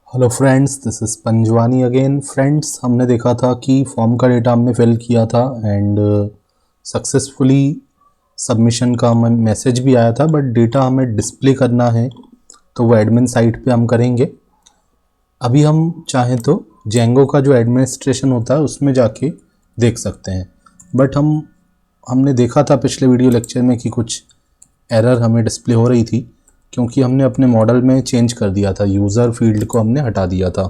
Hello friends, this is Panjwani again. Friends, हमने देखा था कि फॉर्म का डेटा हमने फिल किया था एंड सक्सेसफुली सबमिशन का हमें मैसेज भी आया था, बट डेटा हमें डिस्प्ले करना है तो वो एडमिन साइट पे हम करेंगे। अभी हम चाहें तो जेंगो का जो एडमिनिस्ट्रेशन होता है उसमें जाके देख सकते हैं, बट हमने देखा था पिछले वीडियो लेक्चर में कि कुछ एरर हमें डिस्प्ले हो रही थी क्योंकि हमने अपने मॉडल में चेंज कर दिया था, यूज़र फील्ड को हमने हटा दिया था।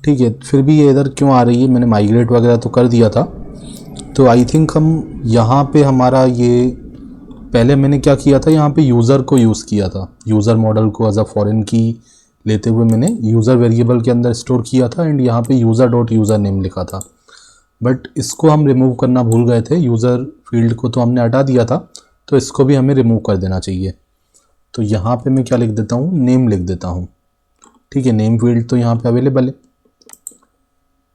ठीक है, फिर भी ये एरर क्यों आ रही है? मैंने माइग्रेट वगैरह तो कर दिया था, तो आई थिंक हम यहाँ पे हमारा ये पहले मैंने क्या किया था, यहाँ पे यूज़र को यूज़ किया था, यूज़र मॉडल को एज अ फॉरेन की लेते हुए मैंने यूज़र वेरिएबल के अंदर स्टोर किया था एंड यहाँ पे यूज़र डॉट यूज़र नेम लिखा था। बट इसको हम रिमूव करना भूल गए थे, यूज़र फील्ड को तो हमने हटा दिया था, तो इसको भी हमें रिमूव कर देना चाहिए। तो यहाँ पे मैं क्या लिख देता हूँ, नेम लिख देता हूँ। ठीक है, नेम फील्ड तो यहाँ पे अवेलेबल है।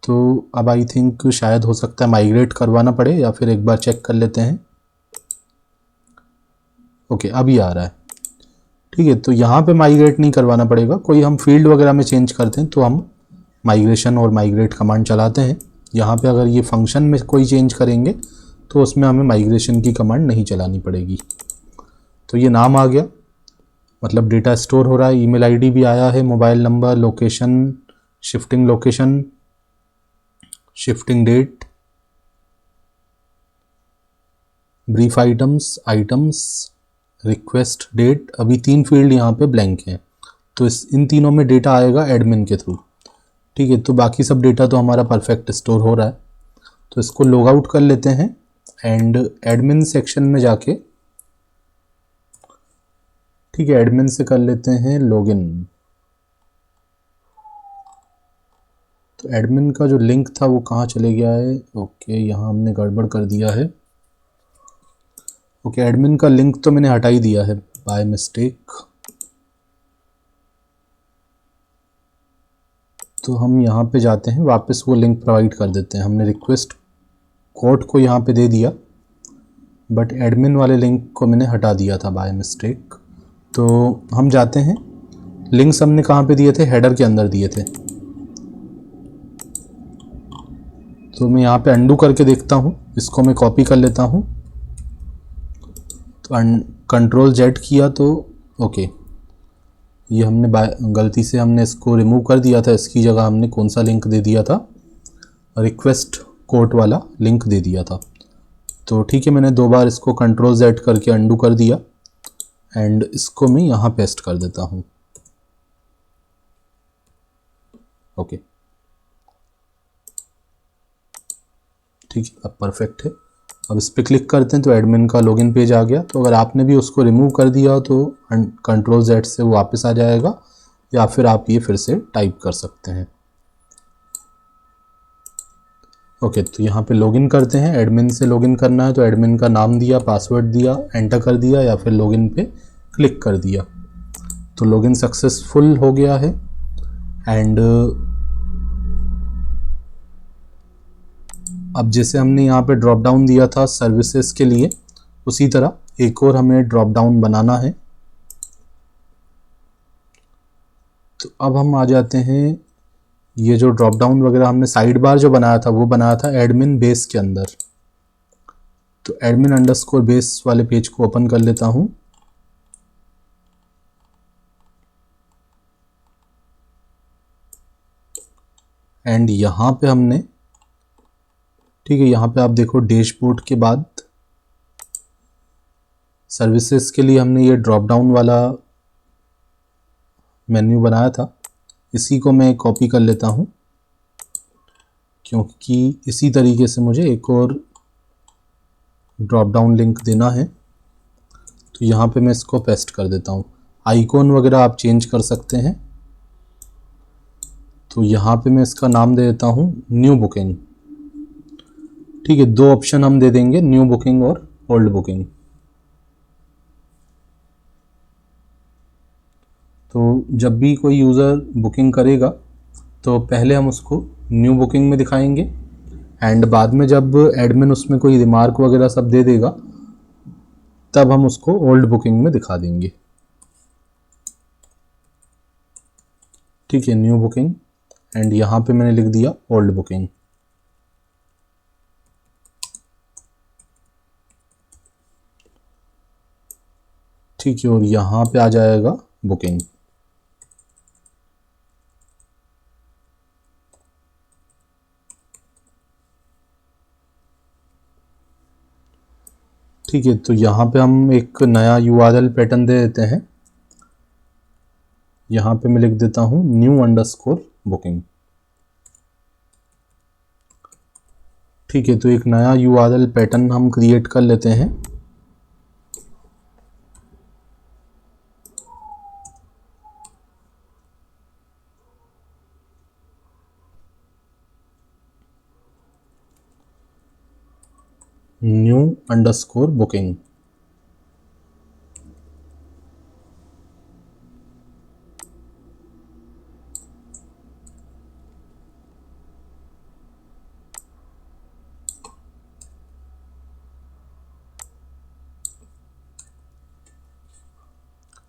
तो अब आई थिंक शायद हो सकता है माइग्रेट करवाना पड़े, या फिर एक बार चेक कर लेते हैं। ओके, अभी आ रहा है। ठीक है, तो यहाँ पे माइग्रेट नहीं करवाना पड़ेगा, कोई हम फील्ड वगैरह में चेंज करते हैं तो हम माइग्रेशन और माइग्रेट कमांड चलाते हैं। यहाँ पे अगर ये फंक्शन में कोई चेंज करेंगे तो उसमें हमें माइग्रेशन की कमांड नहीं चलानी पड़ेगी। तो ये नाम आ गया, मतलब डेटा स्टोर हो रहा है, ईमेल आईडी भी आया है, mobile number, location, location, shifting date, brief items, request date. अभी 3 फील्ड यहाँ पे ब्लैंक हैं, तो इन तीनों में डेटा आएगा एडमिन के थ्रू। ठीक है, तो बाकी सब डेटा तो हमारा परफेक्ट स्टोर हो रहा है। तो इसको लॉग आउट कर लेते हैं एंड एडमिन सेक्शन में जाके, ठीक है, एडमिन से कर लेते हैं लॉगिन। तो एडमिन का जो लिंक था वो कहाँ चले गया है? ओके, यहाँ हमने गड़बड़ कर दिया है। ओके, एडमिन का लिंक तो मैंने हटा ही दिया है बाय मिस्टेक। तो हम यहाँ पे जाते हैं, वापस वो लिंक प्रोवाइड कर देते हैं। हमने रिक्वेस्ट कोड को यहाँ पे दे दिया, बट एडमिन वाले लिंक को मैंने हटा दिया था बाय मिस्टेक। तो हम जाते हैं, लिंक्स हमने कहाँ पे दिए थे? हेडर के अंदर दिए थे। तो मैं यहाँ पे अंडू करके देखता हूँ, इसको मैं कॉपी कर लेता हूँ। तो कंट्रोल जेड किया तो ओके, ये हमने गलती से हमने इसको रिमूव कर दिया था। इसकी जगह हमने कौन सा लिंक दे दिया था? रिक्वेस्ट कोट वाला लिंक दे दिया था। तो ठीक है, मैंने 2 बार इसको कंट्रोल जेड करके अंडू कर दिया एंड इसको मैं यहाँ पेस्ट कर देता हूँ। ओके, ठीक है, अब परफेक्ट है। अब इस पर क्लिक करते हैं तो एडमिन का लॉगिन पेज आ गया। तो अगर आपने भी उसको रिमूव कर दिया हो तो कंट्रोल जेड से वो वापस आ जाएगा, या फिर आप ये फिर से टाइप कर सकते हैं। ओके, तो यहाँ पे लॉगिन करते हैं। एडमिन से लॉगिन करना है तो एडमिन का नाम दिया, पासवर्ड दिया, एंटर कर दिया, या फिर लॉगिन पे क्लिक कर दिया। तो लॉगिन सक्सेसफुल हो गया है एंड अब जैसे हमने यहाँ पे ड्रॉप डाउन दिया था सर्विसेज के लिए, उसी तरह एक और हमें ड्रॉप डाउन बनाना है। तो अब हम आ जाते हैं, ये जो ड्रॉप डाउन वगैरह हमने साइड बार जो बनाया था वो बनाया था एडमिन बेस के अंदर। तो एडमिन अंडरस्कोर बेस वाले पेज को ओपन कर लेता हूँ। एंड यहाँ पे हमने, ठीक है, यहाँ पे आप देखो डैशबोर्ड के बाद सर्विसेज के लिए हमने ये ड्रॉप डाउन वाला मेन्यू बनाया था। इसी को मैं कॉपी कर लेता हूँ क्योंकि इसी तरीके से मुझे एक और ड्रॉप डाउन लिंक देना है। तो यहाँ पे मैं इसको पेस्ट कर देता हूँ। आइकॉन वगैरह आप चेंज कर सकते हैं। तो यहाँ पे मैं इसका नाम दे देता हूँ न्यू बुकिंग। ठीक है, 2 ऑप्शन हम दे देंगे, न्यू बुकिंग और ओल्ड बुकिंग। तो जब भी कोई यूज़र बुकिंग करेगा तो पहले हम उसको न्यू बुकिंग में दिखाएंगे एंड बाद में जब एडमिन उसमें कोई रिमार्क वगैरह सब दे देगा तब हम उसको ओल्ड बुकिंग में दिखा देंगे। ठीक है, न्यू बुकिंग, एंड यहाँ पे मैंने लिख दिया ओल्ड बुकिंग। ठीक है, और यहाँ पे आ जाएगा बुकिंग। ठीक है, तो यहाँ पे हम एक नया URL पैटर्न दे देते हैं। यहाँ पे मैं लिख देता हूँ new_booking। ठीक है, तो एक नया URL पैटर्न हम क्रिएट कर लेते हैं। new_booking।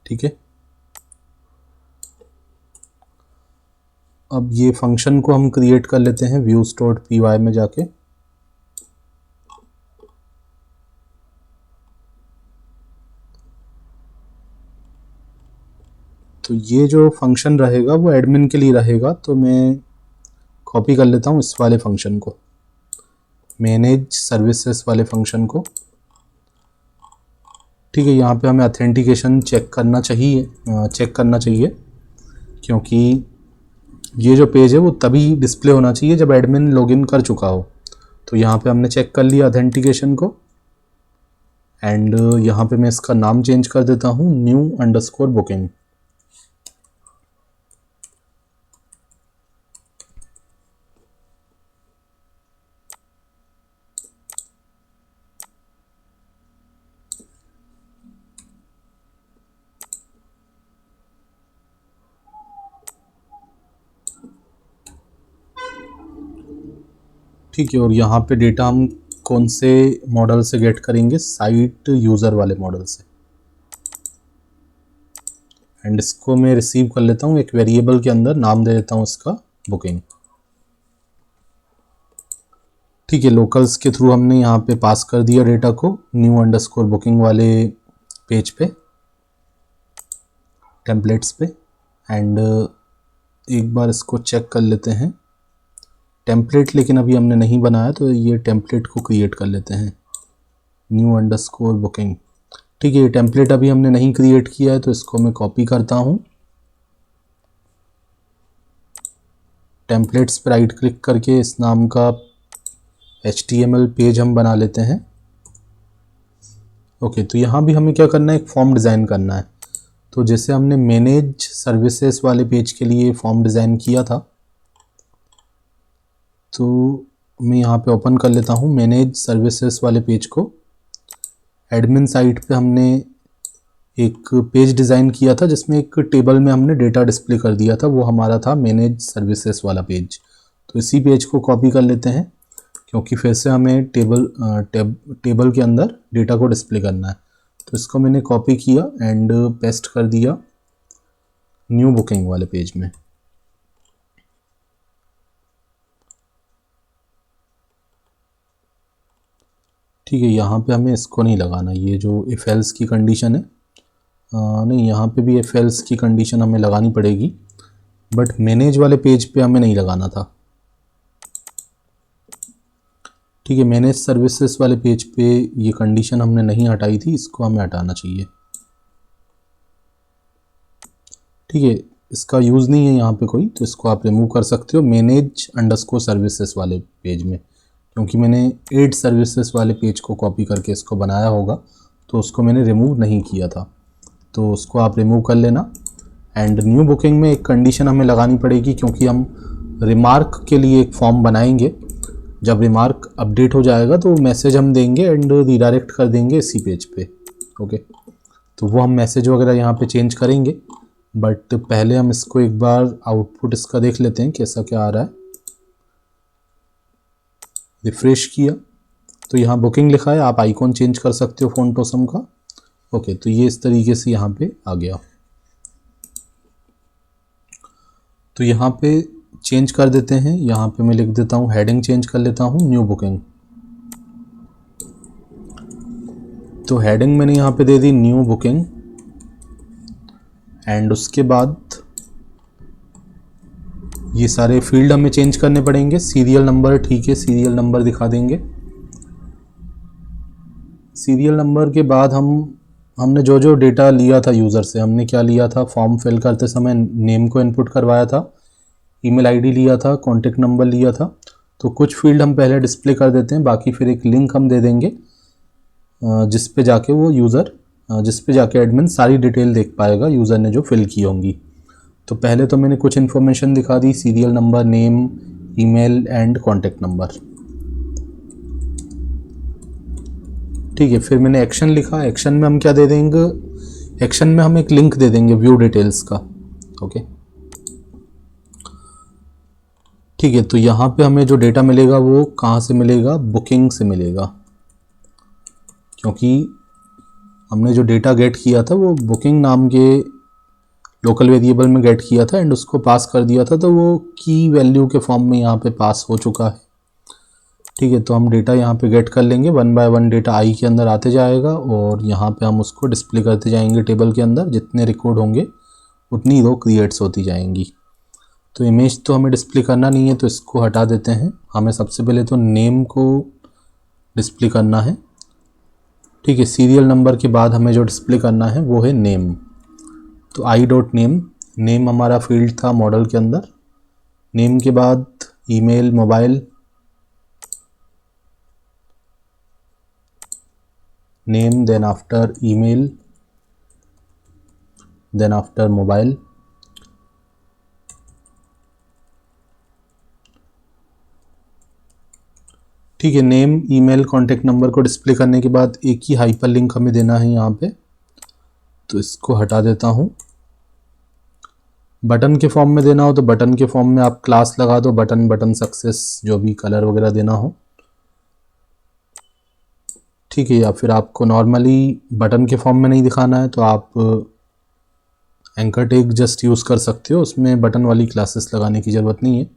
ठीक है, अब ये फंक्शन को हम क्रिएट कर लेते हैं views.py में जाके। तो ये जो फंक्शन रहेगा वो एडमिन के लिए रहेगा, तो मैं कॉपी कर लेता हूँ इस वाले फंक्शन को, मैनेज सर्विसेज वाले फंक्शन को। ठीक है, यहाँ पे हमें ऑथेंटिकेशन चेक करना चाहिए, क्योंकि ये जो पेज है वो तभी डिस्प्ले होना चाहिए जब एडमिन लॉगिन कर चुका हो। तो यहाँ पे हमने चेक कर लिया ऑथेंटिकेशन को, एंड यहाँ पे मैं इसका नाम चेंज कर देता हूँ new_booking। ठीक है, और यहाँ पे डेटा हम कौन से मॉडल से गेट करेंगे, साइट यूज़र वाले मॉडल से, एंड इसको मैं रिसीव कर लेता हूँ एक वेरिएबल के अंदर, नाम दे देता हूँ इसका बुकिंग। ठीक है, लोकल्स के थ्रू हमने यहाँ पे पास कर दिया डेटा को new_booking वाले पेज पे, टेम्पलेट्स पे, एंड एक बार इसको चेक कर लेते हैं टेम्पलेट, लेकिन अभी हमने नहीं बनाया तो ये टेम्पलेट को क्रिएट कर लेते हैं new_booking। ठीक है, ये टेम्पलेट अभी हमने नहीं क्रिएट किया है, तो इसको मैं कॉपी करता हूँ, टेम्पलेट्स पर राइट क्लिक करके इस नाम का HTML पेज हम बना लेते हैं। ओके, तो यहाँ भी हमें क्या करना है, एक फॉर्म डिज़ाइन करना है। तो जैसे हमने मैनेज सर्विसेज वाले पेज के लिए फॉर्म डिज़ाइन किया था, तो मैं यहाँ पे ओपन कर लेता हूँ मैनेज सर्विसेज वाले पेज को। एडमिन साइट पे हमने एक पेज डिज़ाइन किया था जिसमें एक टेबल में हमने डेटा डिस्प्ले कर दिया था, वो हमारा था मैनेज सर्विसेज वाला पेज। तो इसी पेज को कॉपी कर लेते हैं, क्योंकि फिर से हमें टेबल के अंदर डेटा को डिस्प्ले करना है। तो इसको मैंने कॉपी किया एंड पेस्ट कर दिया न्यू बुकिंग वाले पेज में। ठीक है, यहाँ पे हमें इसको नहीं लगाना, ये जो इफ एल्स की कंडीशन है, नहीं, यहाँ पे भी इफ एल्स की कंडीशन हमें लगानी पड़ेगी, बट मैनेज वाले पेज पे हमें नहीं लगाना था। ठीक है, मैनेज सर्विसेज वाले पेज पे ये कंडीशन हमने नहीं हटाई थी, इसको हमें हटाना चाहिए। ठीक है, इसका यूज़ नहीं है यहाँ पे कोई, तो इसको आप रिमूव कर सकते हो manage_services वाले पेज में, क्योंकि मैंने 8 सर्विसेज वाले पेज को कॉपी करके इसको बनाया होगा, तो उसको मैंने रिमूव नहीं किया था, तो उसको आप रिमूव कर लेना। एंड न्यू बुकिंग में एक कंडीशन हमें लगानी पड़ेगी, क्योंकि हम रिमार्क के लिए एक फॉर्म बनाएंगे। जब रिमार्क अपडेट हो जाएगा तो मैसेज हम देंगे एंड रीडायरेक्ट कर देंगे इसी पेज पे। ओके, तो वो हम मैसेज वगैरह यहाँ पे चेंज करेंगे, बट पहले हम इसको एक बार आउटपुट इसका देख लेते हैं कैसा क्या आ रहा है। रिफ्रेश किया तो यहाँ बुकिंग लिखा है, आप आइकॉन चेंज कर सकते हो फ़ॉन्ट ऑसम का। ओके, तो ये इस तरीके से यहाँ पे आ गया। तो यहाँ पे चेंज कर देते हैं, यहाँ पे मैं लिख देता हूँ, हेडिंग चेंज कर लेता हूँ न्यू बुकिंग। तो हेडिंग मैंने यहाँ पे दे दी न्यू बुकिंग, एंड उसके बाद ये सारे फील्ड हमें चेंज करने पड़ेंगे। सीरियल नंबर, ठीक है, सीरियल नंबर दिखा देंगे। सीरियल नंबर के बाद हमने जो जो डेटा लिया था यूज़र से, हमने क्या लिया था, फॉर्म फिल करते समय नेम को इनपुट करवाया था, ईमेल आईडी लिया था, कॉन्टेक्ट नंबर लिया था। तो कुछ फील्ड हम पहले डिस्प्ले कर देते हैं, बाकी फिर एक लिंक हम दे देंगे जिस पे जाके वो यूज़र, जिस पे जाके एडमिन सारी डिटेल देख पाएगा यूज़र ने जो फिल की होंगी। तो पहले तो मैंने कुछ इन्फॉर्मेशन दिखा दी, serial number, name, email and contact number. ठीक है, फिर मैंने एक्शन लिखा। एक्शन में हम क्या दे देंगे, एक्शन में हम एक लिंक दे देंगे व्यू डिटेल्स का। ओके, ठीक है। तो यहाँ पे हमें जो डेटा मिलेगा वो कहाँ से मिलेगा, बुकिंग से मिलेगा, क्योंकि हमने जो डेटा गेट किया था वो बुकिंग नाम के लोकल वेरिएबल में गेट किया था एंड उसको पास कर दिया था, तो वो की वैल्यू के फॉर्म में यहाँ पे पास हो चुका है। ठीक है, तो हम डेटा यहाँ पे गेट कर लेंगे, 1 बाय 1 डेटा आई के अंदर आते जाएगा और यहाँ पे हम उसको डिस्प्ले करते जाएंगे टेबल के अंदर। जितने रिकॉर्ड होंगे उतनी रो क्रिएट्स होती जाएंगी। तो इमेज तो हमें डिस्प्ले करना नहीं है, तो इसको हटा देते हैं। हमें सबसे पहले तो नेम को डिस्प्ले करना है। ठीक है, सीरियल नंबर के बाद हमें जो डिस्प्ले करना है वो है नेम। तो आई डॉट नेम, नेम हमारा फील्ड था मॉडल के अंदर। नेम के बाद email, mobile, name, then after email, then after mobile. ठीक है, नेम, ईमेल, कॉन्टेक्ट नंबर को डिस्प्ले करने के बाद एक ही हाइपर लिंक हमें देना है यहाँ पे, तो इसको हटा देता हूँ। बटन के फॉर्म में देना हो तो बटन के फॉर्म में आप क्लास लगा दो, बटन, बटन सक्सेस, जो भी कलर वगैरह देना हो। ठीक है, या फिर आपको नॉर्मली बटन के फॉर्म में नहीं दिखाना है तो आप एंकर टैग जस्ट यूज़ कर सकते हो, उसमें बटन वाली क्लासेस लगाने की ज़रूरत नहीं है।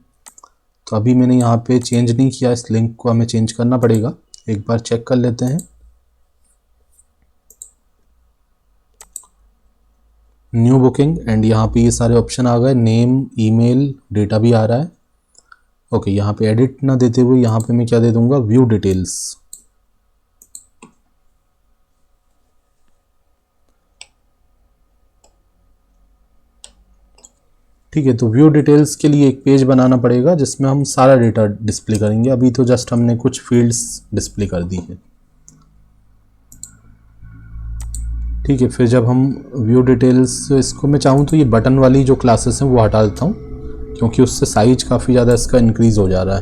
तो अभी मैंने यहाँ पे चेंज नहीं किया, इस लिंक को हमें चेंज करना पड़ेगा। एक बार चेक कर लेते हैं। न्यू बुकिंग एंड यहाँ पे ये सारे ऑप्शन आ गए, नेम, ईमेल, डेटा भी आ रहा है। ओके, यहाँ पे एडिट ना देते हुए यहाँ पे मैं क्या दे दूंगा, व्यू डिटेल्स। ठीक है, तो व्यू डिटेल्स के लिए एक पेज बनाना पड़ेगा जिसमें हम सारा डेटा डिस्प्ले करेंगे। अभी तो जस्ट हमने कुछ फील्ड्स डिस्प्ले कर दी है। ठीक है, फिर जब हम व्यू डिटेल्स, इसको मैं चाहूँ तो ये बटन वाली जो क्लासेस हैं वो हटा देता हूँ, क्योंकि उससे साइज काफ़ी ज़्यादा इसका इंक्रीज़ हो जा रहा है।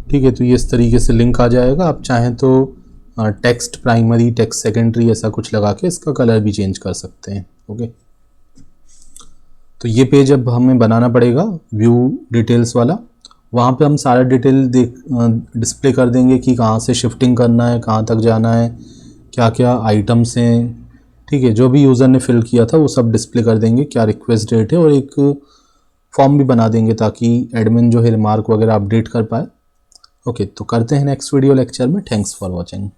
ठीक है, तो ये इस तरीके से लिंक आ जाएगा। आप चाहें तो टेक्स्ट प्राइमरी, टेक्स्ट सेकेंडरी ऐसा कुछ लगा के इसका कलर भी चेंज कर सकते हैं। ओके, तो ये पेज अब हमें बनाना पड़ेगा व्यू डिटेल्स वाला। वहाँ पे हम सारा डिटेल डिस्प्ले कर देंगे कि कहाँ से शिफ्टिंग करना है, कहाँ तक जाना है, क्या क्या आइटम्स हैं। ठीक है, जो भी यूज़र ने फिल किया था वो सब डिस्प्ले कर देंगे, क्या रिक्वेस्ट डेट है, और एक फॉर्म भी बना देंगे ताकि एडमिन जो है रिमार्क वगैरह अपडेट कर पाए। ओके, तो करते हैं नेक्स्ट वीडियो लेक्चर में। Thanks for watching.